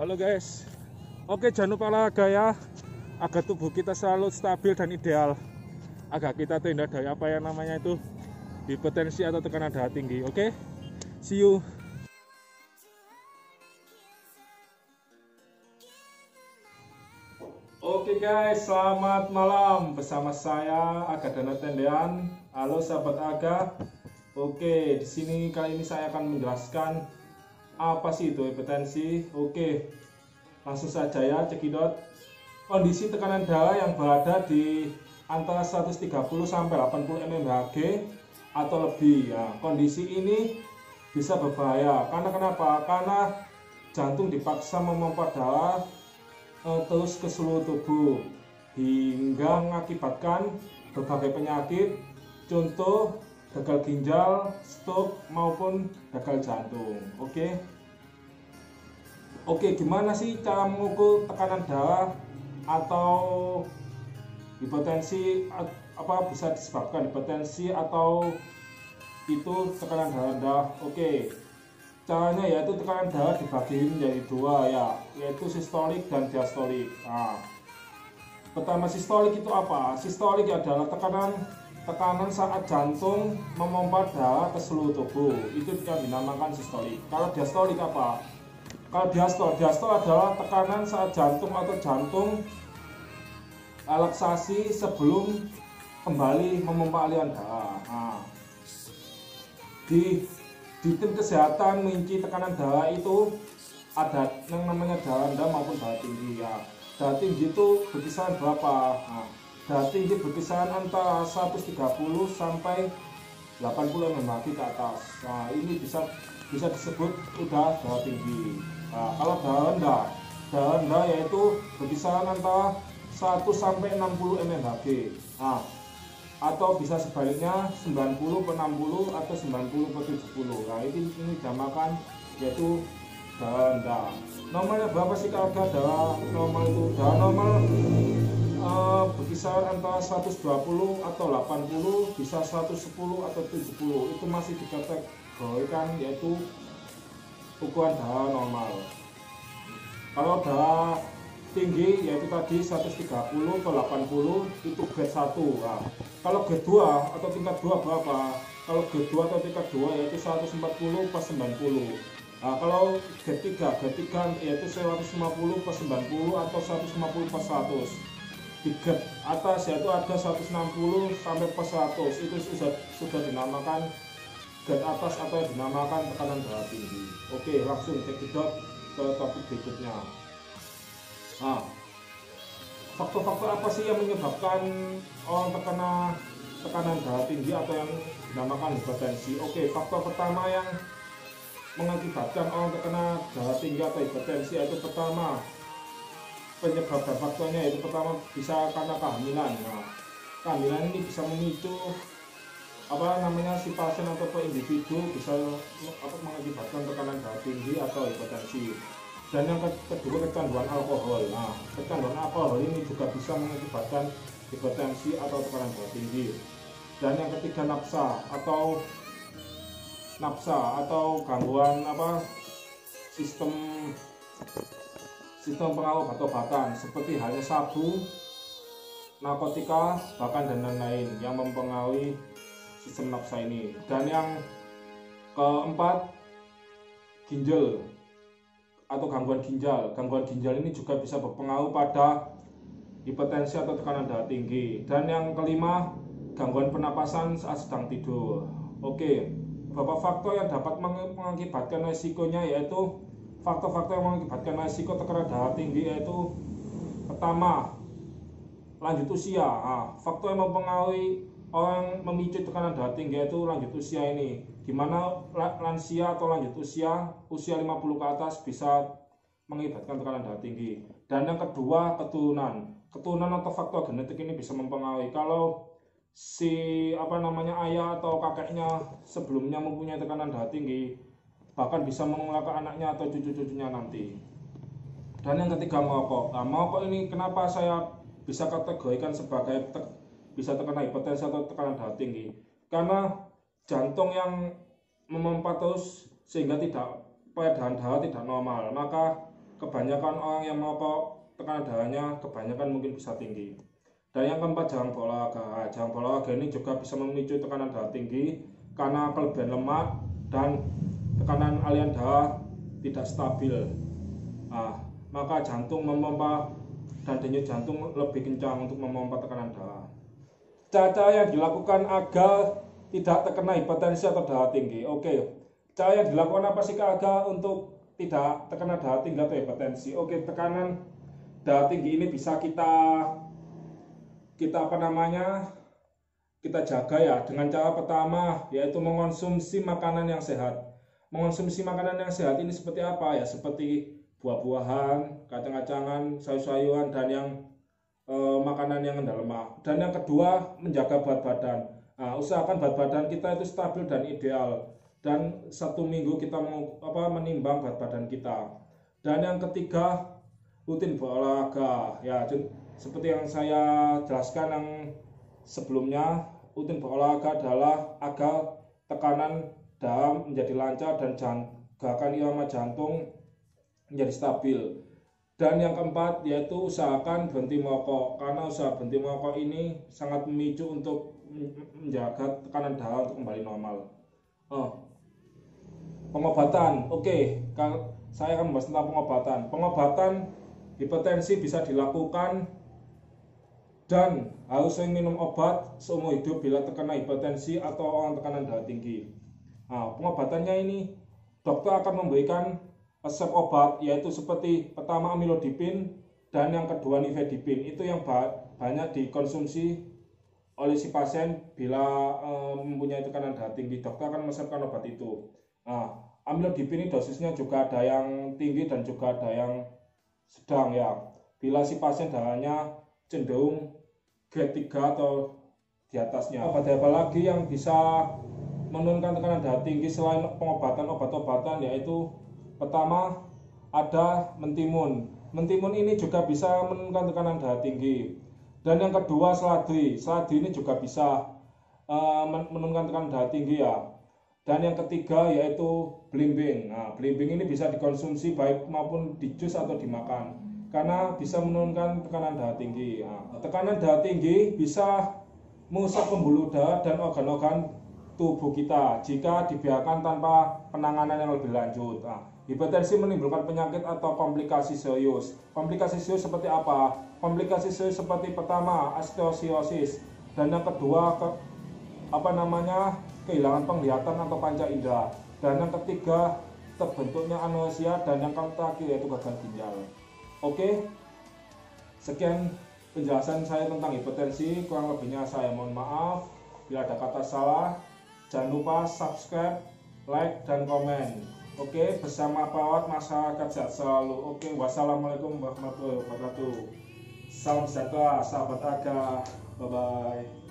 Halo guys. Oke, jangan lupa olahraga ya, agar tubuh kita selalu stabil dan ideal, agar kita terhindar dari apa yang namanya itu hipertensi atau tekanan darah tinggi. Oke, see you. Oke guys, selamat malam bersama saya Aga Dana Tendean. Halo sahabat Aga. Oke, di sini kali ini saya akan menjelaskan apa sih itu hipertensi. Oke, langsung saja ya, cekidot. Kondisi tekanan darah yang berada di antara 130 sampai 80 mmHg atau lebih ya. Kondisi ini bisa berbahaya. Karena kenapa? Karena jantung dipaksa memompa darah terus ke seluruh tubuh hingga mengakibatkan berbagai penyakit, contoh gagal ginjal, stroke maupun gagal jantung. Oke, gimana sih cara mengukur tekanan darah atau hipertensi? Apa bisa disebabkan hipertensi atau itu tekanan darah? Oke, caranya yaitu tekanan darah dibagi menjadi dua ya, yaitu sistolik dan diastolik. Nah, pertama sistolik itu apa? Sistolik adalah tekanan saat jantung memompa darah ke seluruh tubuh, itu yang dinamakan sistolik. Kalau diastolik apa? Kalau diastol adalah tekanan saat jantung atau jantung relaksasi sebelum kembali memompa aliran darah. Nah, di tim kesehatan mengunci tekanan darah itu ada yang namanya darah rendah maupun darah tinggi ya. Darah tinggi itu berkisaran berapa? Nah, darah tinggi berkisaran antara 130 sampai 80 mmHg ke atas. Nah, ini bisa disebut udah darah tinggi. Nah, kalau darah rendah yaitu berkisaran antara 1 sampai 60 mmHg. Nah, atau bisa sebaliknya 90 per 60 atau 90 per 70. Nah, ini dinamakan yaitu darah rendah. Normalnya berapa sih kalau darah normal itu? Darah normal berkisar antara 120 atau 80, bisa 110 atau 70. Itu masih dikategorikan yaitu ukuran darah normal. Kalau darah tinggi yaitu tadi 130 ke 80 itu grade 1. Nah, kalau grade 2 atau tingkat 2 berapa? Kalau grade 2 atau tingkat 2 yaitu 140 per 90. Nah, kalau grade 3 yaitu 150 per 90 atau 150 per 100. Di grade atas yaitu ada 160 sampai per 100. Itu sudah dinamakan grade atas atau yang dinamakan tekanan darah tinggi. Oke, langsung cekidot ke topik berikutnya. Nah, faktor-faktor apa sih yang menyebabkan orang terkena tekanan darah tinggi atau yang dinamakan hipertensi? Oke, faktor pertama yang mengakibatkan orang terkena darah tinggi atau hipertensi yaitu pertama, penyebab dan faktornya yaitu pertama bisa karena kehamilan. Nah, kehamilan ini bisa memicu si pasien atau individu bisa mengakibatkan tekanan darah tinggi atau hipertensi. Dan yang kedua, kecanduan alkohol. Nah, kecanduan alkohol ini juga bisa mengakibatkan hipertensi atau tekanan darah tinggi. Dan yang ketiga, nafsa atau gangguan sistem pengaruh obat-obatan seperti halnya sabu, narkotika, bahkan dan lain-lain yang mempengaruhi sistem nafsa ini. Dan yang keempat, ginjal atau gangguan ginjal. Gangguan ginjal ini juga bisa berpengaruh pada hipertensi atau tekanan darah tinggi. Dan yang kelima, gangguan pernapasan saat sedang tidur. Oke, beberapa faktor yang dapat mengakibatkan resikonya yaitu faktor-faktor yang mengakibatkan resiko tekanan darah tinggi yaitu pertama, lanjut usia. Nah, faktor yang mempengaruhi orang memicu tekanan darah tinggi yaitu lanjut usia ini. Dimana lansia atau lanjut usia 50 ke atas bisa mengakibatkan tekanan darah tinggi. Dan yang kedua, keturunan atau faktor genetik ini bisa mempengaruhi. Kalau si ayah atau kakeknya sebelumnya mempunyai tekanan darah tinggi, bahkan bisa menularkan anaknya atau cucu-cucunya nanti. Dan yang ketiga, merokok. Nah, merokok ini kenapa saya bisa kategorikan sebagai bisa terkena hipertensi atau tekanan darah tinggi? Karena jantung yang memompa terus sehingga peredaran darah tidak normal, maka kebanyakan orang yang merokok tekanan darahnya kebanyakan mungkin bisa tinggi. Dan yang keempat, jarang berolahraga. Jarang berolahraga ini juga bisa memicu tekanan darah tinggi karena kelebihan lemak dan tekanan aliran darah tidak stabil. Maka jantung memompa dan denyut jantung lebih kencang untuk memompa tekanan darah. Cara yang dilakukan agar tidak terkena hipertensi atau darah tinggi. Oke, cara yang dilakukan apa sih agar untuk tidak terkena darah tinggi atau hipertensi? Oke, tekanan darah tinggi ini bisa kita jaga ya dengan cara pertama, yaitu mengonsumsi makanan yang sehat. Mengonsumsi makanan yang sehat ini seperti apa ya? Seperti buah-buahan, kacang-kacangan, sayur-sayuran, dan yang makanan yang rendah lemak. Dan yang kedua, menjaga berat badan. Usahakan berat badan kita itu stabil dan ideal, dan 1 minggu kita menimbang berat badan kita. Dan yang ketiga, rutin berolahraga ya, seperti yang saya jelaskan yang sebelumnya. Rutin berolahraga adalah agar tekanan darah menjadi lancar dan gerakan irama jantung menjadi stabil. Dan yang keempat, yaitu usahakan berhenti merokok, karena usaha berhenti merokok ini sangat memicu untuk menjaga tekanan darah untuk kembali normal. Pengobatan, oke, saya akan membahas tentang pengobatan. Pengobatan hipertensi bisa dilakukan dan harus sering minum obat seumur hidup bila terkena hipertensi atau orang tekanan darah tinggi. Pengobatannya ini, dokter akan memberikan resep obat, yaitu seperti pertama amlodipin dan yang kedua nifedipin. Itu yang banyak dikonsumsi oleh si pasien bila mempunyai tekanan darah tinggi. Dokter akan meresepkan obat itu. Amlodipin ini dosisnya juga ada yang tinggi dan juga ada yang sedang ya. Bila si pasien darahnya cenderung grade 3 atau di atasnya. Obat apa lagi yang bisa menurunkan tekanan darah tinggi selain pengobatan obat-obatan, yaitu pertama ada mentimun. Mentimun ini juga bisa menurunkan tekanan darah tinggi. Dan yang kedua seladri. Seladri ini juga bisa menurunkan tekanan darah tinggi ya. Dan yang ketiga yaitu belimbing. Belimbing ini bisa dikonsumsi baik maupun di jus atau dimakan, karena bisa menurunkan tekanan darah tinggi. Tekanan darah tinggi bisa merusak pembuluh darah dan organ-organ tubuh kita jika dibiarkan tanpa penanganan yang lebih lanjut. Hipertensi menimbulkan penyakit atau komplikasi serius. Komplikasi serius seperti apa? Komplikasi serius seperti pertama osteoporosis, dan yang kedua kehilangan penglihatan atau panca indera, dan yang ketiga terbentuknya anoreksia, dan yang terakhir yaitu gagal ginjal. Oke, sekian penjelasan saya tentang hipertensi. Kurang lebihnya saya mohon maaf bila ada kata salah. Jangan lupa subscribe, like, dan komen. Oke, bersama perawat masyarakat sehat selalu. Oke, wassalamualaikum warahmatullahi wabarakatuh. Salam sejahtera, sahabat Aga. Bye bye.